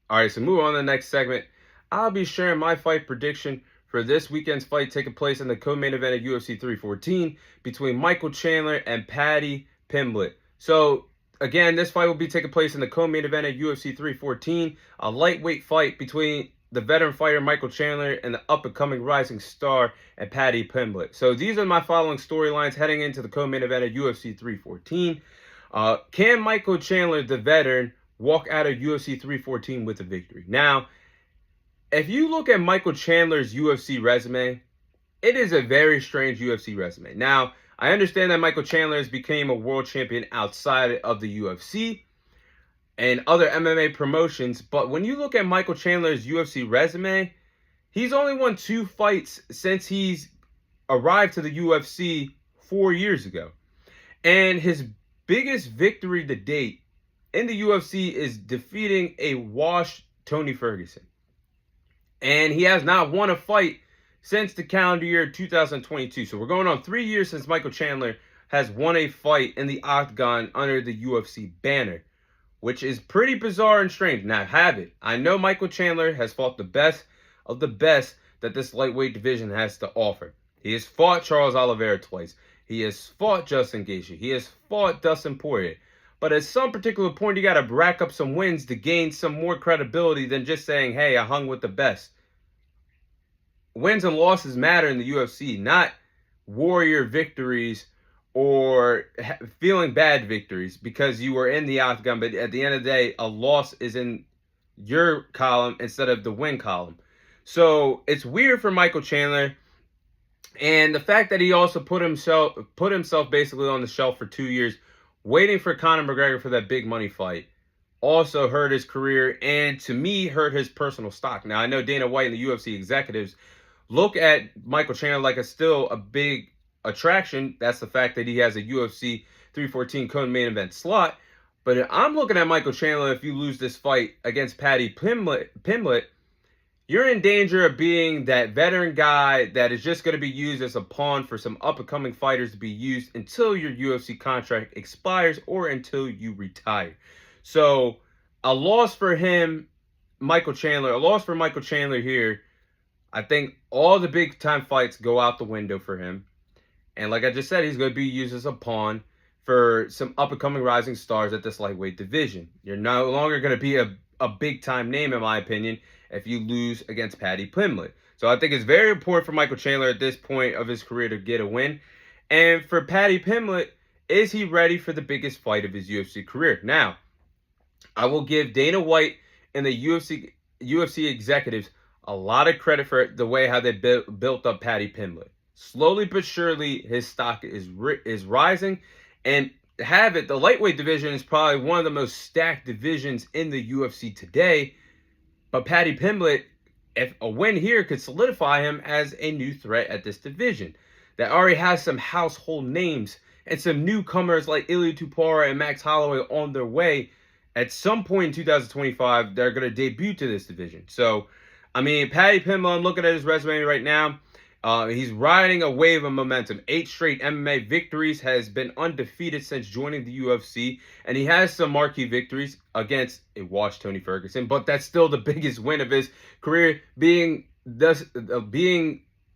All right, so move on to the next segment. I'll be sharing my fight prediction for this weekend's fight taking place in the co-main event of UFC 314 between Michael Chandler and Paddy Pimblett. So, again, this fight will be taking place in the co-main event of UFC 314, a lightweight fight between the veteran fighter Michael Chandler and the up-and-coming rising star and Paddy Pimblett. So these are my following storylines heading into the co-main event of UFC 314. Can Michael Chandler, the veteran, walk out of UFC 314 with a victory? Now, if you look at Michael Chandler's UFC resume, it is a very strange UFC resume. Now, I understand that Michael Chandler has become a world champion outside of the UFC and other MMA promotions, but when you look at Michael Chandler's UFC resume, he's only won 2 fights since he's arrived to the UFC 4 years ago. And his biggest victory to date in the UFC is defeating a washed Tony Ferguson. And he has not won a fight since the calendar year 2022. So we're going on 3 years since Michael Chandler has won a fight in the octagon under the UFC banner, which is pretty bizarre and strange. Now, have it. I know Michael Chandler has fought the best of the best that this lightweight division has to offer. He has fought Charles Oliveira twice. He has fought Justin Gaethje. He has fought Dustin Poirier. But at some particular point, you got to rack up some wins to gain some more credibility than just saying, hey, I hung with the best. Wins and losses matter in the UFC, not warrior victories or feeling bad victories because you were in the octagon. But at the end of the day, a loss is in your column instead of the win column. So it's weird for Michael Chandler. And the fact that he also put himself basically on the shelf for 2 years, waiting for Conor McGregor for that big money fight, also hurt his career and, to me, hurt his personal stock. Now, I know Dana White and the UFC executives look at Michael Chandler like it's still a big attraction. That's the fact that he has a UFC 314 co-main event slot. But I'm looking at Michael Chandler, if you lose this fight against Paddy Pimblett, you're in danger of being that veteran guy that is just going to be used as a pawn for some up-and-coming fighters to be used until your UFC contract expires or until you retire. So a loss for him, a loss for Michael Chandler here. I think all the big-time fights go out the window for him. And like I just said, he's going to be used as a pawn for some up-and-coming rising stars at this lightweight division. You're no longer going to be a big-time name, in my opinion, if you lose against Paddy Pimblett. So I think it's very important for Michael Chandler at this point of his career to get a win. And for Paddy Pimblett, is he ready for the biggest fight of his UFC career? Now, I will give Dana White and the UFC executives a lot of credit for the way how they built up Paddy Pimblett. Slowly but surely, his stock is rising. And have it, the lightweight division is probably one of the most stacked divisions in the UFC today. But Paddy Pimblett, if a win here, could solidify him as a new threat at this division that already has some household names and some newcomers like Ilia Topuria and Max Holloway on their way. At some point in 2025, they're going to debut to this division. So, I mean, Paddy Pimblett, I'm looking at his resume right now. He's riding a wave of momentum. 8 straight MMA victories, has been undefeated since joining the UFC, and he has some marquee victories against a washed Tony Ferguson, but that's still the biggest win of his career, being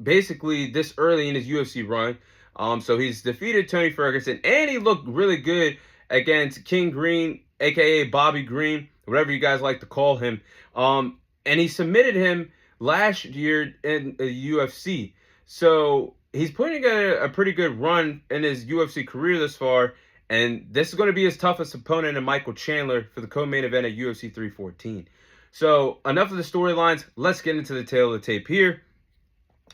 basically this early in his UFC run. So he's defeated Tony Ferguson, and he looked really good against King Green, aka Bobby Green, whatever you guys like to call him. And he submitted him last year in the UFC. So he's putting together a pretty good run in his UFC career thus far. And this is going to be his toughest opponent in Michael Chandler for the co-main event at UFC 314. So enough of the storylines. Let's get into the tail of the tape here.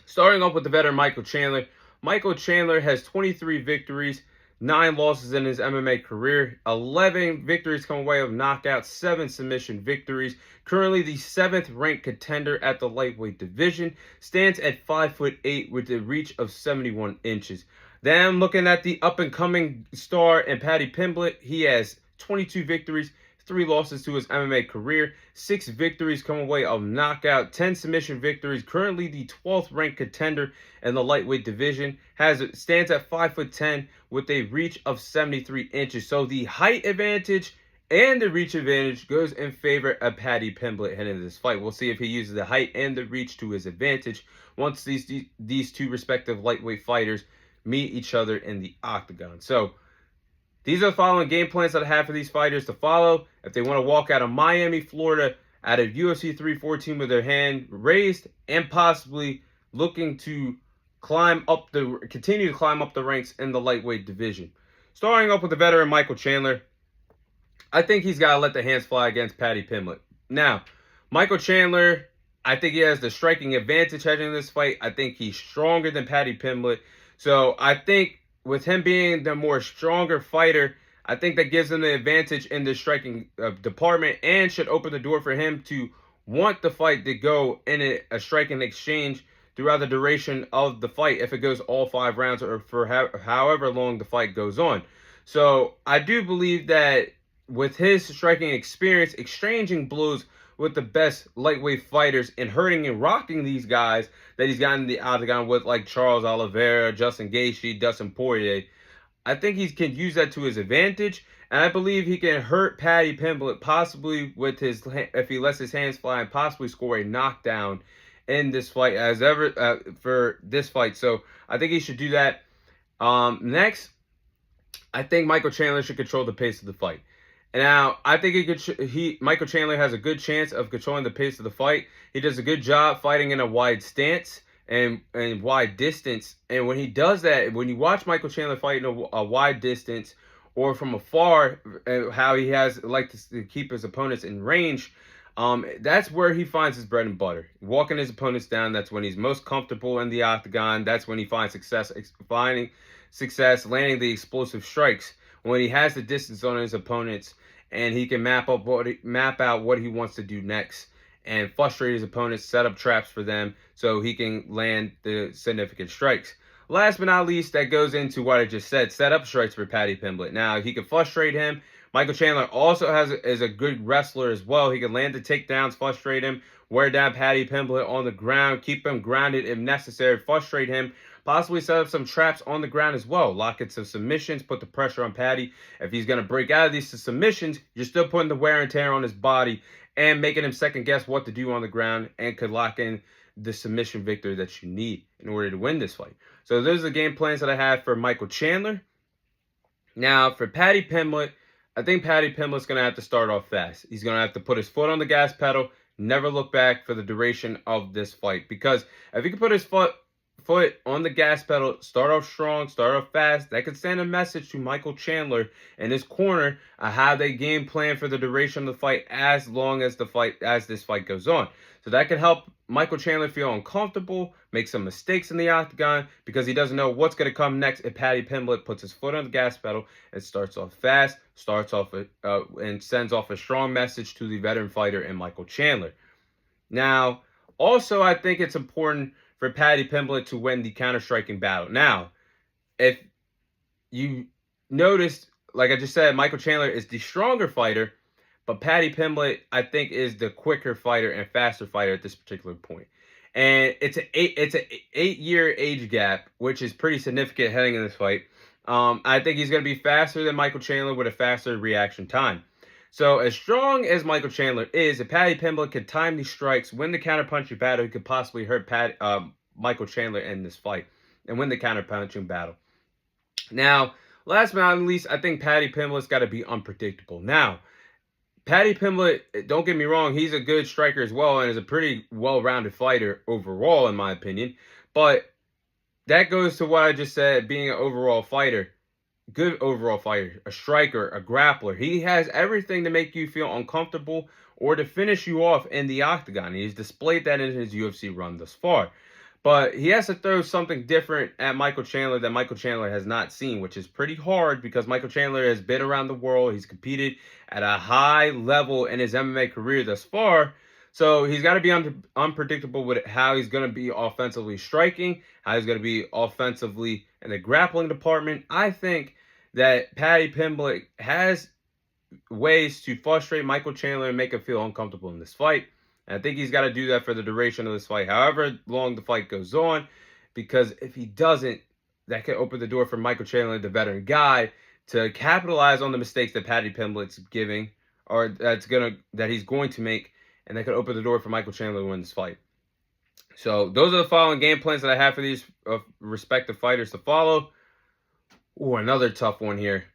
Starting off with the veteran Michael Chandler. Michael Chandler has 23 victories, 9 losses in his MMA career, 11 victories come away of knockouts, 7 submission victories. Currently the 7th ranked contender at the lightweight division, stands at 5'8" with a reach of 71 inches. Then I'm looking at the up-and-coming star and Paddy Pimblett. He has 22 victories, 3 losses to his MMA career, 6 victories come away of knockout, 10 submission victories. Currently the 12th ranked contender in the lightweight division, stands at 5'10" with a reach of 73 inches. So the height advantage and the reach advantage goes in favor of Paddy Pimblett heading into this fight. We'll see if he uses the height and the reach to his advantage once these two respective lightweight fighters meet each other in the octagon. So these are the following game plans that I have for these fighters to follow. If they want to walk out of Miami, Florida, out of UFC 314 with their hand raised and possibly looking to continue to climb up the ranks in the lightweight division. Starting up with the veteran Michael Chandler, I think he's got to let the hands fly against Paddy Pimblett. Now, Michael Chandler, I think he has the striking advantage heading in this fight. I think he's stronger than Paddy Pimblett. So I think with him being the more stronger fighter, I think that gives him the advantage in the striking department and should open the door for him to want the fight to go in a striking exchange throughout the duration of the fight if it goes all 5 rounds or for however long the fight goes on. So I do believe that with his striking experience, exchanging blows with the best lightweight fighters and hurting and rocking these guys that he's gotten in the octagon with, like Charles Oliveira, Justin Gaethje, Dustin Poirier, I think he can use that to his advantage, and I believe he can hurt Paddy Pimblett possibly with his, if he lets his hands fly, and possibly score a knockdown in this fight for this fight. So I think he should do that. Next, I think Michael Chandler should control the pace of the fight. Now, I think Michael Chandler has a good chance of controlling the pace of the fight. He does a good job fighting in a wide stance and wide distance. And when he does that, when you watch Michael Chandler fight in a wide distance or from afar, how he has like to keep his opponents in range, that's where he finds his bread and butter. Walking his opponents down, that's when he's most comfortable in the octagon. That's when he finds success, landing the explosive strikes. When he has the distance on his opponents and he can map out what he wants to do next and frustrate his opponents, set up traps for them so he can land the significant strikes. Last but not least, that goes into what I just said, set up strikes for Paddy Pimblett. Now, he can frustrate him. Michael Chandler also is a good wrestler as well. He can land the takedowns, frustrate him, wear down Paddy Pimblett on the ground, keep him grounded if necessary, frustrate him, possibly set up some traps on the ground as well. Lock into submissions, put the pressure on Paddy. If he's going to break out of these submissions, you're still putting the wear and tear on his body and making him second guess what to do on the ground and could lock in the submission victory that you need in order to win this fight. So those are the game plans that I have for Michael Chandler. Now, for Paddy Pimblett, I think Paddy Pimblett's going to have to start off fast. He's going to have to put his foot on the gas pedal, never look back for the duration of this fight. Because if he can put his foot on the gas pedal, start off strong, start off fast, that could send a message to Michael Chandler and his corner on how they game plan for the duration of the fight as long as this fight goes on. So that can help Michael Chandler feel uncomfortable, make some mistakes in the octagon because he doesn't know what's going to come next if Paddy Pimblett puts his foot on the gas pedal and starts off fast, and sends off a strong message to the veteran fighter and Michael Chandler. Now, also, I think it's important for Paddy Pimblett to win the counter-striking battle. Now, if you noticed, like I just said, Michael Chandler is the stronger fighter, but Paddy Pimblett, I think, is the quicker fighter and faster fighter at this particular point. And it's an 8-year age gap, which is pretty significant heading in this fight. I think he's going to be faster than Michael Chandler with a faster reaction time. So as strong as Michael Chandler is, if Paddy Pimblett could time these strikes, win the counter-punching battle, he could possibly hurt Michael Chandler in this fight and win the counter-punching battle. Now, last but not least, I think Paddy Pimblett's got to be unpredictable. Now, Paddy Pimblett, don't get me wrong, he's a good striker as well and is a pretty well-rounded fighter overall, in my opinion. But that goes to what I just said, being an overall fighter. Good overall fighter, a striker, a grappler. He has everything to make you feel uncomfortable or to finish you off in the octagon. He's displayed that in his UFC run thus far. But he has to throw something different at Michael Chandler that Michael Chandler has not seen, which is pretty hard because Michael Chandler has been around the world. He's competed at a high level in his MMA career thus far. So he's got to be unpredictable with how he's going to be offensively striking, how he's going to be offensively in the grappling department. I think that Paddy Pimblett has ways to frustrate Michael Chandler and make him feel uncomfortable in this fight. And I think he's got to do that for the duration of this fight, however long the fight goes on, because if he doesn't, that could open the door for Michael Chandler, the veteran guy, to capitalize on the mistakes that Paddy Pimblett's giving or that he's going to make, and that could open the door for Michael Chandler to win this fight. So those are the following game plans that I have for these respective fighters to follow. Ooh, another tough one here.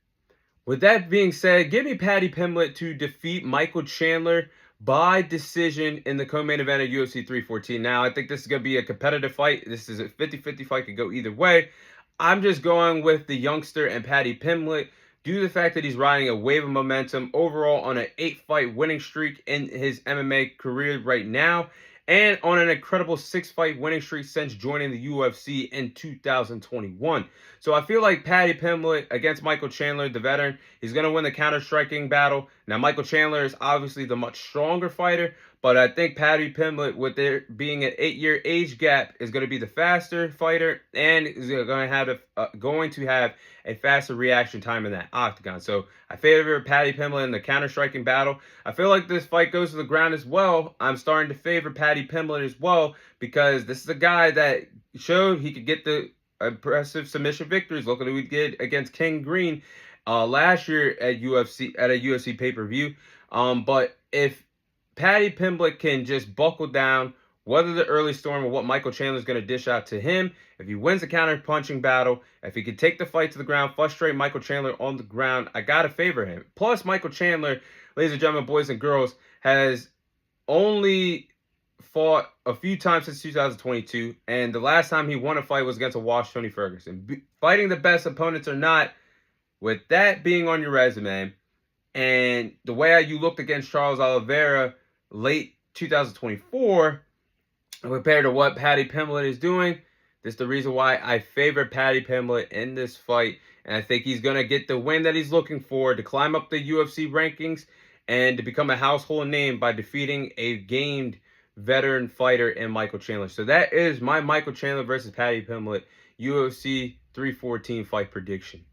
With that being said, give me Paddy Pimblett to defeat Michael Chandler by decision in the co-main event of UFC 314. Now, I think this is going to be a competitive fight. This is a 50-50 fight. Could go either way. I'm just going with the youngster and Paddy Pimblett due to the fact that he's riding a wave of momentum overall on an 8-fight winning streak in his MMA career right now, and on an incredible 6-fight winning streak since joining the UFC in 2021. So I feel like Paddy Pimblett against Michael Chandler, the veteran, he's going to win the counter-striking battle. Now, Michael Chandler is obviously the much stronger fighter, but I think Paddy Pimblett, with there being an 8-year age gap, is going to be the faster fighter and is going to have a faster reaction time in that octagon. So I favor Paddy Pimblett in the counter-striking battle. I feel like this fight goes to the ground as well. I'm starting to favor Paddy Pimblett as well because this is a guy that showed he could get the impressive submission victories. Look at what he did against King Green last year at a UFC pay-per-view. But if Paddy Pimblett can just buckle down, weather the early storm of what Michael Chandler is going to dish out to him, if he wins the counter-punching battle, if he can take the fight to the ground, frustrate Michael Chandler on the ground, I got to favor him. Plus, Michael Chandler, ladies and gentlemen, boys and girls, has only fought a few times since 2022, and the last time he won a fight was against a washed Tony Ferguson. Fighting the best opponents or not, with that being on your resume, and the way you looked against Charles Oliveira late 2024, compared to what Paddy Pimblett is doing, this is the reason why I favor Paddy Pimblett in this fight, and I think he's going to get the win that he's looking for to climb up the UFC rankings and to become a household name by defeating a gamed veteran fighter in Michael Chandler. So that is my Michael Chandler versus Paddy Pimblett UFC 314 fight prediction.